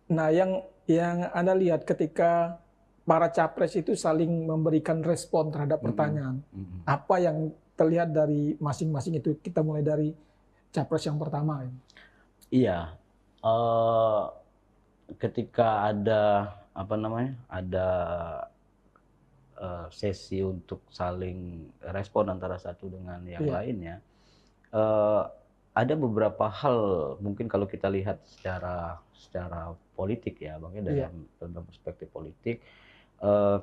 Nah, yang Anda lihat ketika para capres itu saling memberikan respon terhadap Mm-mm. pertanyaan, Mm-mm. apa yang terlihat dari masing-masing itu? Kita mulai dari capres yang pertama. Iya, eh, ketika ada apa namanya, ada sesi untuk saling respon antara satu dengan yang Iya, lainnya, eh, ada beberapa hal mungkin kalau kita lihat secara politik ya, bang, iya, dalam perspektif politik, eh,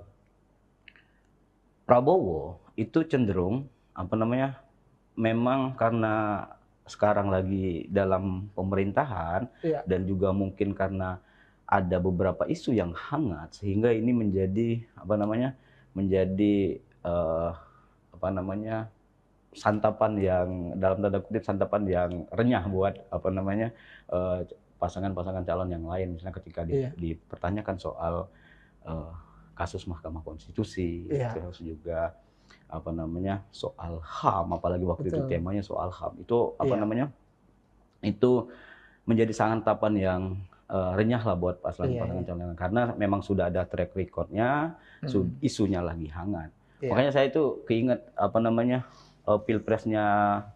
Prabowo itu cenderung apa namanya, memang karena sekarang lagi dalam pemerintahan iya. dan juga mungkin karena ada beberapa isu yang hangat sehingga ini menjadi apa namanya, menjadi apa namanya, santapan yang dalam tanda kutip santapan yang renyah buat apa namanya, pasangan-pasangan calon yang lain, misalnya ketika Iya, dipertanyakan soal eh, kasus Mahkamah Konstitusi, iya, terus juga apa namanya, soal HAM, apalagi waktu itu betul. temanya soal HAM, itu apa Iya, namanya, itu menjadi santapan yang renyah lah buat iya, pasangan iya. calon, karena memang sudah ada track recordnya, Hmm, isunya lagi hangat. iya, Makanya saya itu keinget apa namanya, pilpresnya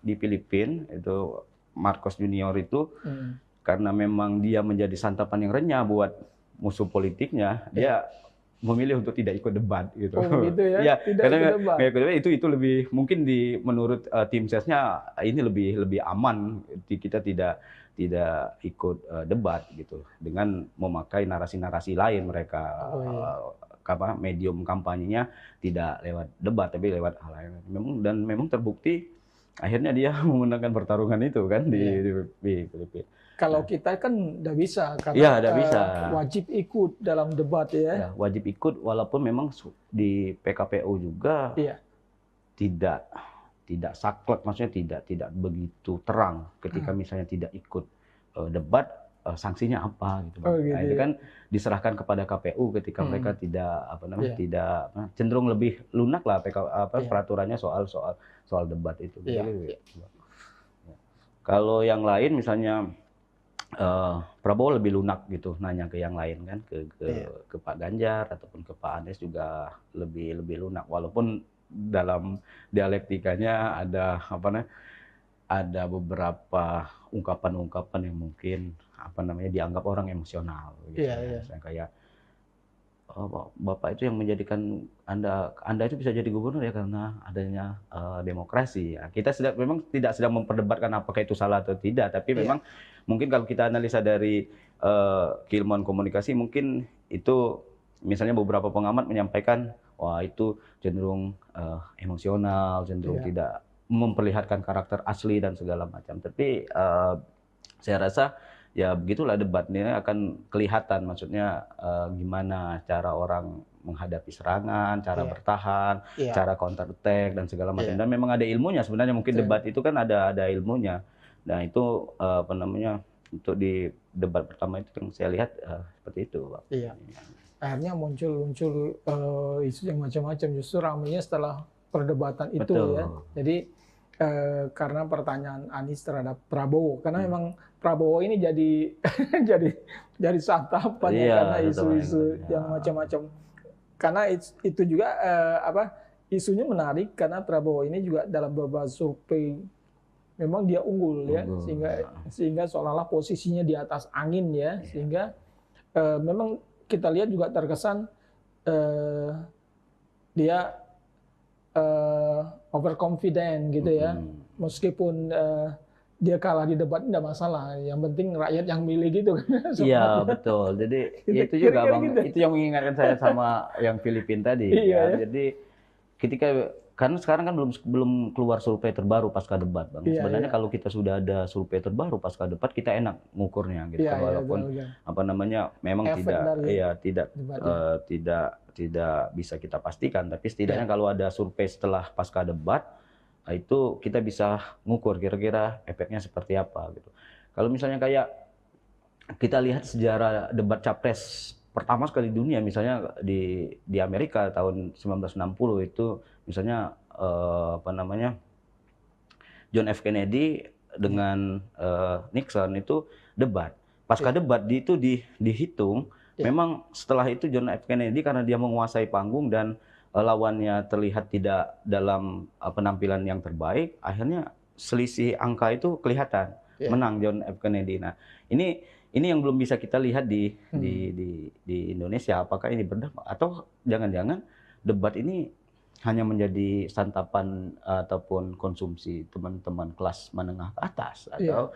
di Filipina itu, Marcos Junior itu, hmm, karena memang dia menjadi santapan yang renyah buat musuh politiknya, iya. dia memilih untuk tidak ikut debat gitu. Oh begitu ya, Iya, tidak ikut karena debat. nggak ikut debat itu lebih mungkin menurut tim sesnya ini lebih lebih aman, kita tidak tidak ikut debat gitu, dengan memakai narasi-narasi lain mereka, Oh iya, apa, medium kampanyenya tidak lewat debat tapi lewat hal lain. Memang terbukti akhirnya dia memenangkan pertarungan itu kan iya. di Filipina. Kalau Nah, kita kan tidak bisa karena iya ada bisa. wajib ikut dalam debat ya. Ya, wajib ikut walaupun memang di PKPU juga Iya. tidak tidak saklek, maksudnya tidak begitu terang ketika Hmm. misalnya tidak ikut debat, sanksinya apa gitu, Oh bang. Nah, gitu itu ya. kan diserahkan kepada KPU ketika mereka Hmm. tidak apa namanya, Iya, tidak cenderung lebih lunak lah apa iya, peraturannya soal soal soal debat itu. iya, Jadi, iya, kalau yang lain misalnya Prabowo lebih lunak gitu nanya ke yang lain kan, iya, ke Pak Ganjar ataupun ke Pak Anies juga lebih lebih lunak, walaupun dalam dialektikanya ada apa namanya, ada beberapa ungkapan-ungkapan yang mungkin apa namanya, dianggap orang emosional gitu iya, ya, iya, misalnya kayak, Bapak itu yang menjadikan Anda itu bisa jadi gubernur ya karena adanya demokrasi. Ya, kita memang tidak sedang memperdebatkan apakah itu salah atau tidak, tapi iya, memang mungkin kalau kita analisa dari keilmuan komunikasi, mungkin itu misalnya beberapa pengamat menyampaikan, wah itu cenderung emosional, cenderung iya, tidak memperlihatkan karakter asli dan segala macam. Tapi saya rasa ya begitulah debatnya akan kelihatan, maksudnya gimana cara orang menghadapi serangan, cara iya, bertahan, iya, cara counter attack dan segala macam. iya, Dan memang ada ilmunya sebenarnya, mungkin debat betul. itu kan ada ilmunya. Nah itu apa namanya, untuk di debat pertama itu yang saya lihat seperti itu, Pak. Iya. Akhirnya muncul-muncul isu yang macam-macam. Justru ramainya setelah perdebatan itu ya. Betul. Jadi karena pertanyaan Anies terhadap Prabowo, karena Hmm. memang Prabowo ini jadi jadi jadi santapan ya Iya, karena tetap yang isu-isu ya. yang macam-macam. Karena itu juga apa isunya menarik karena Prabowo ini juga dalam beberapa survei memang dia unggul ya, Unggul. sehingga sehingga seolah-olah posisinya di atas angin ya, Iya. sehingga memang kita lihat juga terkesan eh, dia overconfident gitu ya, Mm-mm. meskipun dia kalah di debat tidak masalah, yang penting rakyat yang milih gitu kan Iya, semangatnya. betul. Jadi ya itu juga, Kira-kira Bang, gitu. itu yang mengingatkan saya sama yang Filipina tadi Iya kan. ya, Jadi ketika, karena sekarang kan belum belum keluar survei terbaru pasca debat, Bang. iya Sebenarnya iya kalau kita sudah ada survei terbaru pasca debat, kita enak ngukurnya gitu iya kan, iya walaupun betul. apa namanya memang Efek tidak, dari ya debatnya. tidak bisa kita pastikan, tapi setidaknya Iya kalau ada survei setelah pasca debat, itu kita bisa ngukur kira-kira efeknya seperti apa gitu. Kalau misalnya kayak kita lihat sejarah debat capres pertama sekali di dunia, misalnya di Amerika tahun 1960 itu, misalnya apa namanya, John F Kennedy iya dengan Nixon itu debat. pasca debat itu dihitung. Iya. Memang setelah itu John F. Kennedy karena dia menguasai panggung dan lawannya terlihat tidak dalam penampilan yang terbaik, akhirnya selisih angka itu kelihatan, Iya. menang John F. Kennedy. Nah, ini yang belum bisa kita lihat di Indonesia, apakah ini berdampak atau jangan-jangan debat ini hanya menjadi santapan ataupun konsumsi teman-teman kelas menengah ke atas, atau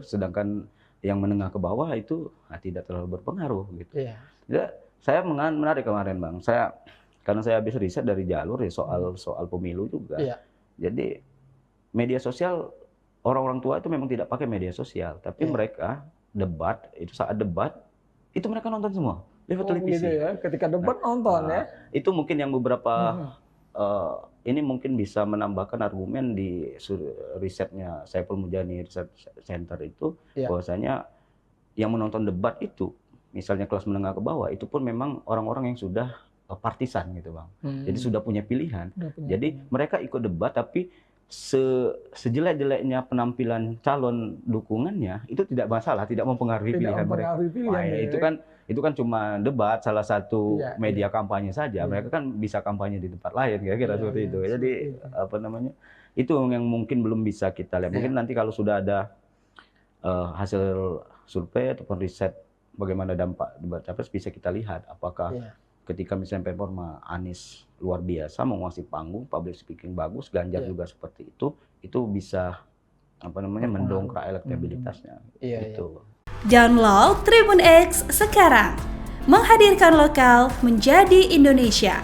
sedangkan yang menengah ke bawah itu tidak terlalu berpengaruh gitu. Iya. Ya, saya menarik kemarin Bang. Karena saya habis riset dari Jalur ya soal pemilu juga. Iya. Jadi media sosial, orang-orang tua itu memang tidak pakai media sosial, tapi mereka saat debat itu mereka nonton semua lewat televisi. Gitu ya. Ketika debat nonton ya. Itu mungkin yang beberapa ini mungkin bisa menambahkan argumen di risetnya Saiful Mujani Research Center itu, bahwasanya yang menonton debat itu, misalnya kelas menengah ke bawah, itu pun memang orang-orang yang sudah partisan gitu Bang. Jadi sudah punya pilihan. Jadi mereka ikut debat, tapi sejelek-jeleknya penampilan calon dukungannya itu tidak masalah, tidak mempengaruhi pilihan mereka. Itu kan cuma debat, salah satu media kampanye saja. Mereka kan bisa kampanye di tempat lain, kira-kira seperti itu. Jadi itu yang mungkin belum bisa kita lihat. Mungkin nanti kalau sudah ada hasil survei ataupun riset bagaimana dampak debat capres, bisa kita lihat apakah ketika misalnya performa Anies luar biasa, menguasai panggung, public speaking bagus, Ganjar juga seperti itu bisa mendongkrak elektabilitasnya. Gitu. Download Tribun X sekarang, menghadirkan lokal menjadi Indonesia.